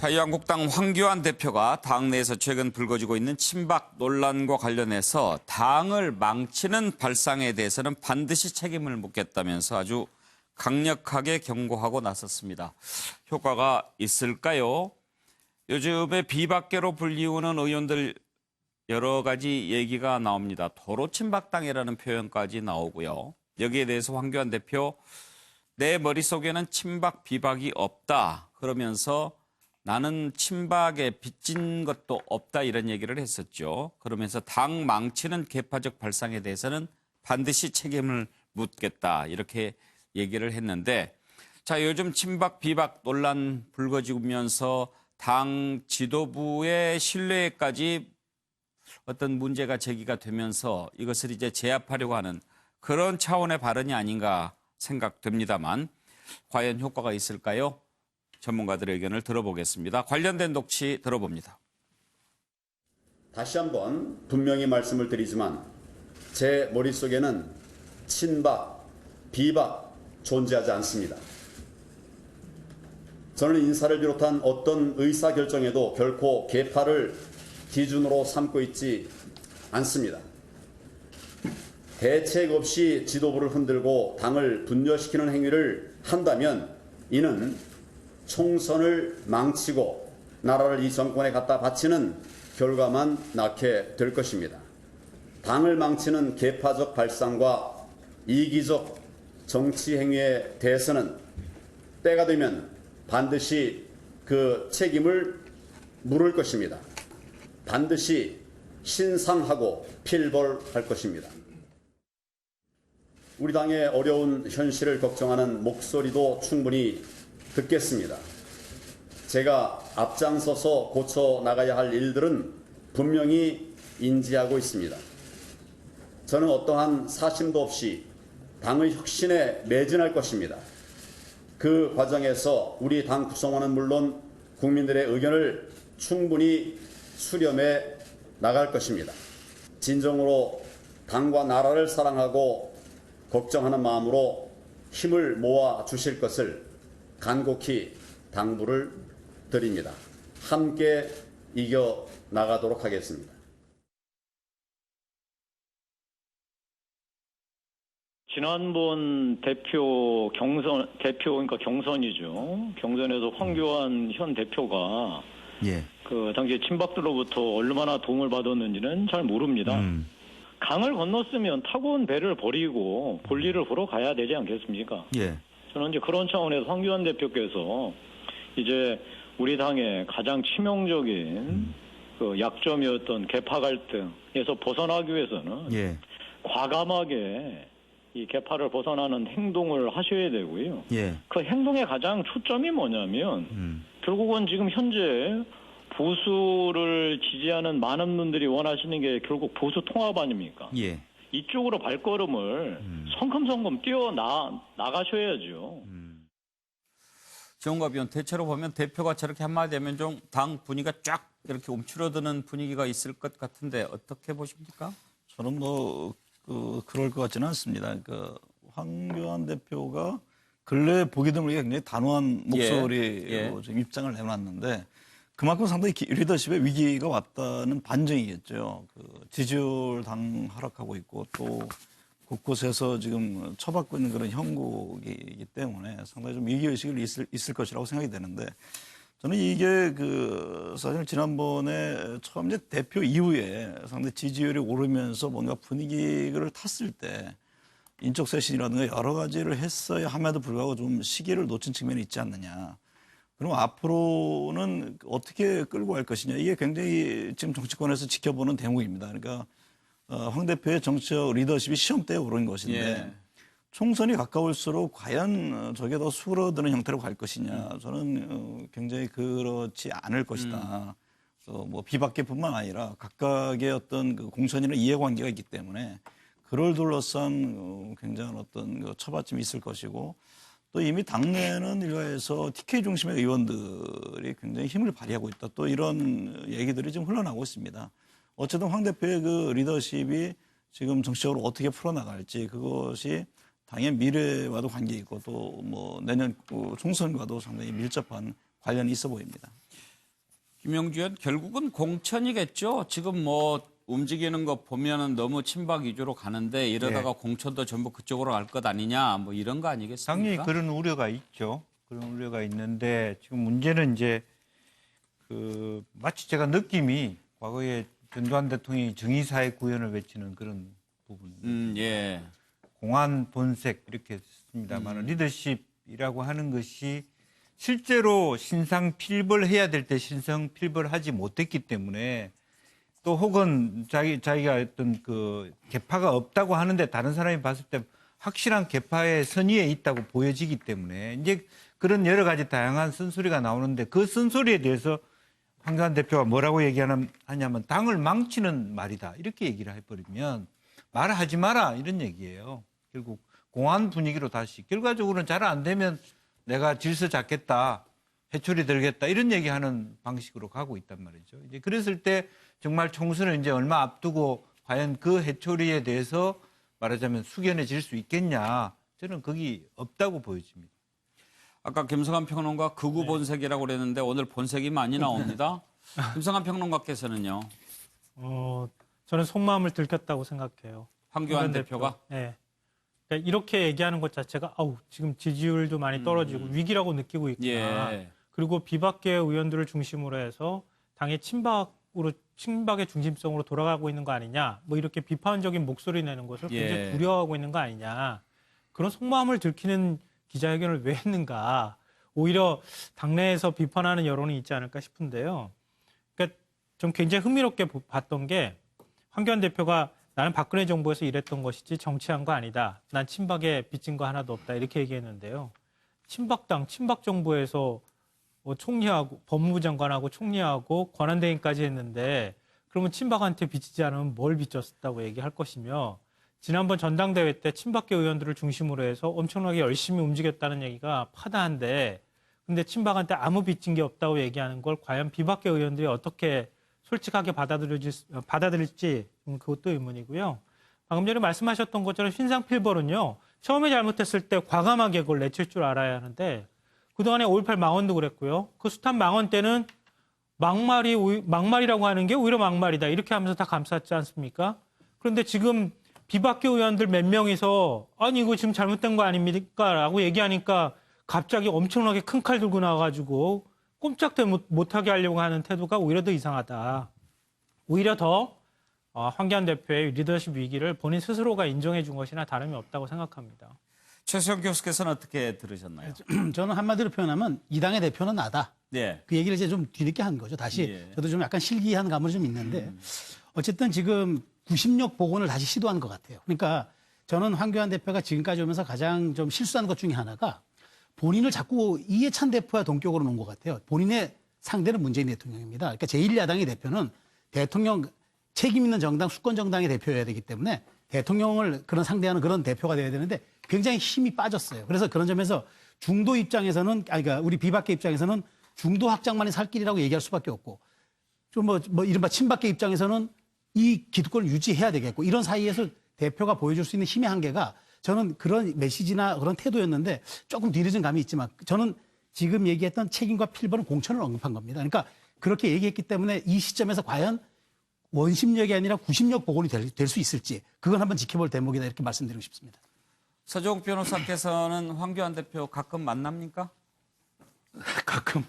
자유한국당 황교안 대표가 당내에서 최근 불거지고 있는 친박 논란과 관련해서 당을 망치는 발상에 대해서는 반드시 책임을 묻겠다면서 아주 강력하게 경고하고 나섰습니다. 효과가 있을까요? 요즘에 비박계로 불리우는 의원들 여러 가지 얘기가 나옵니다. 도로 친박당이라는 표현까지 나오고요. 여기에 대해서 황교안 대표, 내 머릿속에는 친박 비박이 없다. 그러면서 나는 친박에 빚진 것도 없다 이런 얘기를 했었죠. 그러면서 당 망치는 계파적 발상에 대해서는 반드시 책임을 묻겠다 이렇게 얘기를 했는데, 자, 요즘 친박 비박 논란 불거지면서 당 지도부의 신뢰까지 어떤 문제가 제기가 되면서 이것을 이제 제압하려고 하는 그런 차원의 발언이 아닌가 생각됩니다만, 과연 효과가 있을까요? 전문가들의 의견을 들어보겠습니다. 관련된 녹취 들어봅니다. 다시 한번 분명히 말씀을 드리지만 제 머릿속에는 친박, 비박 존재하지 않습니다. 저는 인사를 비롯한 어떤 의사결정에도 결코 계파를 기준으로 삼고 있지 않습니다. 대책 없이 지도부를 흔들고 당을 분열시키는 행위를 한다면 이는 총선을 망치고 나라를 이 정권에 갖다 바치는 결과만 낳게 될 것입니다. 당을 망치는 계파적 발상과 이기적 정치 행위에 대해서는 때가 되면 반드시 그 책임을 물을 것입니다. 반드시 신상하고 필벌할 것입니다. 우리 당의 어려운 현실을 걱정하는 목소리도 충분히 듣겠습니다. 제가 앞장서서 고쳐 나가야 할 일들은 분명히 인지하고 있습니다. 저는 어떠한 사심도 없이 당의 혁신에 매진할 것입니다. 그 과정에서 우리 당 구성원은 물론 국민들의 의견을 충분히 수렴해 나갈 것입니다. 진정으로 당과 나라를 사랑하고 걱정하는 마음으로 힘을 모아 주실 것을 간곡히 당부를 드립니다. 함께 이겨 나가도록 하겠습니다. 지난번 그러니까 경선이죠. 경선에서 황교안 현 대표가 그 당시 친박들로부터 얼마나 도움을 받았는지는 잘 모릅니다. 강을 건넜으면 타고 온 배를 버리고 볼일을 보러 가야 되지 않겠습니까? 저는 이제 그런 차원에서 황교안 대표께서 이제 우리 당의 가장 치명적인 그 약점이었던 계파 갈등에서 벗어나기 위해서는 과감하게 이 계파를 벗어나는 행동을 하셔야 되고요. 그 행동의 가장 초점이 뭐냐면 결국은 지금 현재 보수를 지지하는 많은 분들이 원하시는 게 결국 보수 통합 아닙니까? 이쪽으로 발걸음을 성큼성큼 나가셔야죠. 정갑 의원, 대체로 보면 대표가 저렇게 한마디 하면 좀 당 분위기가 쫙 이렇게 움츠러드는 분위기가 있을 것 같은데 어떻게 보십니까? 저는 그럴 것 같지는 않습니다. 황교안 대표가 근래 보기 드물게 굉장히 단호한 목소리로 지금 입장을 내놨는데 그만큼 상당히 리더십의 위기가 왔다는 반증이겠죠. 지지율 당 하락하고 있고 또 곳곳에서 지금 처받고 있는 그런 형국이기 때문에 상당히 좀 위기의식이 있을 것이라고 생각이 되는데 저는 이게 사실 지난번에 처음 이제 대표 이후에 상당히 지지율이 오르면서 뭔가 분위기를 탔을 때 인적 쇄신이라든가 여러 가지를 했어야 함에도 불구하고 좀 시기를 놓친 측면이 있지 않느냐. 그럼 앞으로는 어떻게 끌고 갈 것이냐. 이게 굉장히 지금 정치권에서 지켜보는 대목입니다. 그러니까 황 대표의 정치적 리더십이 시험대에 오른 것인데 총선이 가까울수록 과연 저게 더 수그러드는 형태로 갈 것이냐. 저는 굉장히 그렇지 않을 것이다. 비박계뿐만 아니라 각각의 어떤 공천이나 이해관계가 있기 때문에 그를 둘러싼 굉장한 어떤 처받침이 있을 것이고 또 이미 당내는 일가에서 TK 중심의 의원들이 굉장히 힘을 발휘하고 있다. 또 이런 얘기들이 좀 흘러나오고 있습니다. 어쨌든 황 대표의 리더십이 지금 정치적으로 어떻게 풀어나갈지 그것이 당의 미래와도 관계 있고 또 내년 총선과도 상당히 밀접한 관련이 있어 보입니다. 김영주 의원 결국은 공천이겠죠. 지금 뭐 움직이는 거 보면은 너무 친박 위주로 가는데 이러다가 공천도 전부 그쪽으로 갈 것 아니냐 뭐 이런 거 아니겠습니까? 당연히 그런 우려가 있죠. 그런 우려가 있는데 지금 문제는 이제 그 마치 제가 느낌이 과거에 전두환 대통령이 정의사회 구현을 외치는 그런 부분. 예. 공안 본색 이렇게 씁니다만 리더십이라고 하는 것이 실제로 신상필벌해야 될 때 신상필벌하지 못했기 때문에 또 혹은 자기가 어떤 그 계파가 없다고 하는데 다른 사람이 봤을 때 확실한 계파의 선의에 있다고 보여지기 때문에 이제 그런 여러 가지 다양한 쓴소리가 나오는데 그 쓴소리에 대해서 황교안 대표가 뭐라고 얘기하냐면 당을 망치는 말이다 이렇게 얘기를 해버리면 말하지 마라 이런 얘기예요. 결국 공안 분위기로 다시 결과적으로는 잘 안 되면 내가 질서 잡겠다, 해초리 들겠다 이런 얘기하는 방식으로 가고 있단 말이죠. 이제 그랬을 때 정말 총선을 이제 얼마 앞두고 과연 그 해초리에 대해서 말하자면 숙연해질 수 있겠냐? 저는 거기 없다고 보여집니다. 아까 김성한 평론가 극우 본색이라고 그랬는데 오늘 본색이 많이 나옵니다. 김성한 평론가께서는요. 저는 속마음을 들켰다고 생각해요. 황교안 대표가? 네. 그러니까 이렇게 얘기하는 것 자체가 지금 지지율도 많이 떨어지고 위기라고 느끼고 있구나. 예. 그리고 비박계 의원들을 중심으로 해서 당의 친박의 중심성으로 돌아가고 있는 거 아니냐. 뭐 이렇게 비판적인 목소리 내는 것을 굉장히 두려워하고 있는 거 아니냐. 그런 속마음을 들키는 기자회견을 왜 했는가. 오히려 당내에서 비판하는 여론이 있지 않을까 싶은데요. 그러니까 좀 굉장히 흥미롭게 봤던 게 황교안 대표가 나는 박근혜 정부에서 일했던 것이지 정치한 거 아니다. 난 친박에 빚진 거 하나도 없다. 이렇게 얘기했는데요. 친박당, 친박정부에서 총리하고 법무부 장관하고 총리하고 권한대행까지 했는데 그러면 친박한테 빚지지 않으면 뭘 빚졌다고 얘기할 것이며 지난번 전당대회 때 친박계 의원들을 중심으로 해서 엄청나게 열심히 움직였다는 얘기가 파다한데 근데 친박한테 아무 빚진 게 없다고 얘기하는 걸 과연 비박계 의원들이 어떻게 솔직하게 받아들일지 그것도 의문이고요. 방금 전에 말씀하셨던 것처럼 신상필벌은요. 처음에 잘못했을 때 과감하게 그걸 내칠 줄 알아야 하는데 그동안에 5.18 망언도 그랬고요. 그 숱한 망언 때는 막말이라고 하는 게 오히려 막말이다. 이렇게 하면서 다 감쌌지 않습니까? 그런데 지금 비박계 의원들 몇 명이서 아니 이거 지금 잘못된 거 아닙니까? 라고 얘기하니까 갑자기 엄청나게 큰 칼 들고 나와가지고 꼼짝도 못하게 하려고 하는 태도가 오히려 더 이상하다. 오히려 더 황교안 대표의 리더십 위기를 본인 스스로가 인정해 준 것이나 다름이 없다고 생각합니다. 최수영 교수께서는 어떻게 들으셨나요? 저는 한마디로 표현하면 이 당의 대표는 나다. 네. 그 얘기를 이제 좀 뒤늦게 한 거죠. 다시 저도 좀 약간 실기한 감은 좀 있는데 어쨌든 지금 90역 복원을 다시 시도한 것 같아요. 그러니까 저는 황교안 대표가 지금까지 오면서 가장 좀 실수한 것 중에 하나가 본인을 자꾸 이해찬 대표와 동격으로 놓은 것 같아요. 본인의 상대는 문재인 대통령입니다. 그러니까 제1야당의 대표는 대통령 책임 있는 정당, 수권 정당의 대표여야 되기 때문에 대통령을 그런 상대하는 그런 대표가 돼야 되는데 굉장히 힘이 빠졌어요. 그래서 그런 점에서 중도 입장에서는, 그러니까 우리 비박계 입장에서는 중도 확장만이 살 길이라고 얘기할 수밖에 없고 좀 이른바 친박계 입장에서는 이 기득권을 유지해야 되겠고 이런 사이에서 대표가 보여줄 수 있는 힘의 한계가 저는 그런 메시지나 그런 태도였는데 조금 뒤늦은 감이 있지만 저는 지금 얘기했던 책임과 필벌은 공천을 언급한 겁니다. 그러니까 그렇게 얘기했기 때문에 이 시점에서 과연 원심력이 아니라 구심력 복원이 될 수 있을지 그건 한번 지켜볼 대목이다 이렇게 말씀드리고 싶습니다. 서종 변호사께서는 황교안 대표 가끔 만납니까? 가끔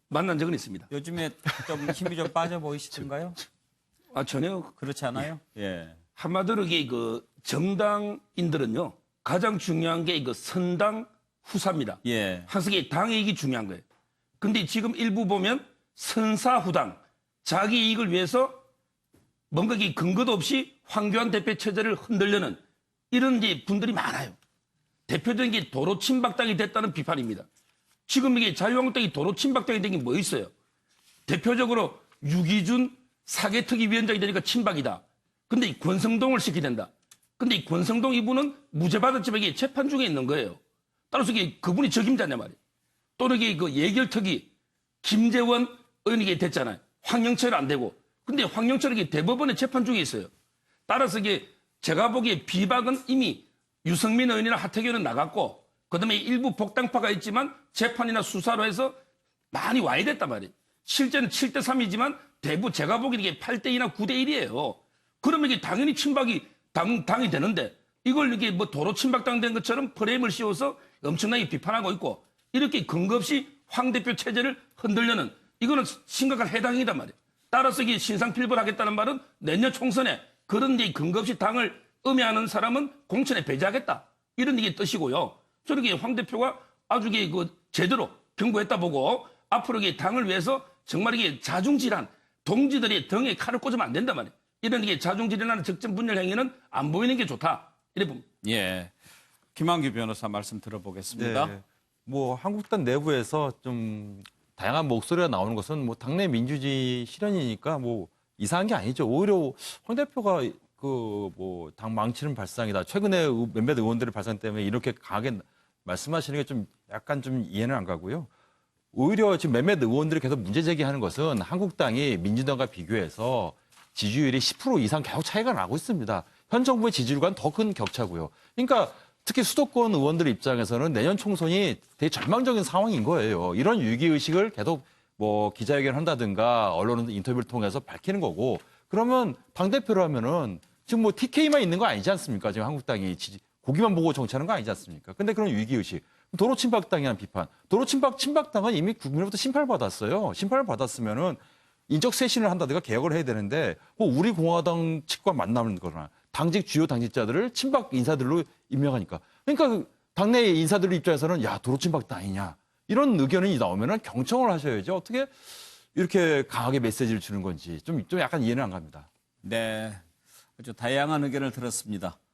만난 적은 있습니다. 요즘에 좀 힘이 좀 빠져 보이시던가요? 전혀 그렇지 않아요? 예. 한마디로 이게 그 정당인들은요 가장 중요한 게 이거 선당 후사입니다. 예. 항상 이 당의 이익이 중요한 거예요. 근데 지금 일부 보면 선사후당 자기 이익을 위해서 뭔가 이 근거도 없이 황교안 대표 체제를 흔들려는 이런 이제 분들이 많아요. 대표적인 게 도로 친박당이 됐다는 비판입니다. 지금 이게 자유한국당이 도로 친박당이 된 게 뭐 있어요? 대표적으로 유기준 사개특위위원장이 되니까 친박이다. 근데 이 권성동을 시켜야 된다. 근데 이 권성동 이분은 무죄 받았지만 이게 재판 중에 있는 거예요. 따라서 이게 그분이 적임자냐 말이에요. 또는 이게 그 예결특위 김재원 의원이 됐잖아요. 황영철 안 되고. 근데 황영철이 대법원에 재판 중에 있어요. 따라서 이게 제가 보기에 비박은 이미 유승민 의원이나 하태경은 나갔고 그다음에 일부 복당파가 있지만 재판이나 수사로 해서 많이 와야 됐단 말이에요. 실제는 7대 3이지만 대부 제가 보기엔 이게 8대 2나 9대 1이에요. 그러면 이게 당연히 친박이 당이 되는데 이걸 이게 뭐 도로 친박당된 것처럼 프레임을 씌워서 엄청나게 비판하고 있고 이렇게 근거 없이 황 대표 체제를 흔들려는 이거는 심각한 해당이단 말이에요. 따라서 이게 신상필벌하겠다는 말은 내년 총선에 그런 데 근거 없이 당을 음해하는 사람은 공천에 배제하겠다. 이런 게 뜻이고요. 저는 이게 황 대표가 아주 이게 그 제대로 경고했다 보고 앞으로 이게 당을 위해서 정말 이게 자중질환, 동지들이 등에 칼을 꽂으면 안 된단 말이에요. 이런 게 자중질환하는 적정 분열 행위는 안 보이는 게 좋다. 이래 봅니다. 예. 김한규 변호사 말씀 들어보겠습니다. 네. 뭐 한국당 내부에서 좀 다양한 목소리가 나오는 것은 뭐 당내 민주주의 실현이니까 뭐 이상한 게 아니죠. 오히려 황 대표가 그 뭐 당 망치는 발상이다. 최근에 몇몇 의원들의 발상 때문에 이렇게 강하게 말씀하시는 게 좀 약간 좀 이해는 안 가고요. 오히려 지금 몇몇 의원들이 계속 문제 제기하는 것은 한국당이 민주당과 비교해서 지지율이 10% 이상 계속 차이가 나고 있습니다. 현 정부의 지지율과는 더 큰 격차고요. 그러니까 특히 수도권 의원들 입장에서는 내년 총선이 되게 절망적인 상황인 거예요. 이런 위기의식을 계속 뭐 기자회견을 한다든가 언론 인터뷰를 통해서 밝히는 거고 그러면 당대표로 하면은 지금 뭐 TK만 있는 거 아니지 않습니까? 지금 한국당이 고기만 보고 정치하는 거 아니지 않습니까? 근데 그런 위기의식. 도로 친박당이라는 비판. 도로 친박당은 이미 국민으로부터 심판을 받았어요. 심판을 받았으면은 인적 쇄신을 한다든가 개혁을 해야 되는데 뭐 우리 공화당 측과 만나는 거나 당직 주요 당직자들을 친박 인사들로 임명하니까. 그러니까 그 당내 인사들 입장에서는 야 도로 친박당 아니냐. 이런 의견이 나오면은 경청을 하셔야죠. 어떻게 이렇게 강하게 메시지를 주는 건지 좀 약간 이해는 안 갑니다. 네. 아주 다양한 의견을 들었습니다.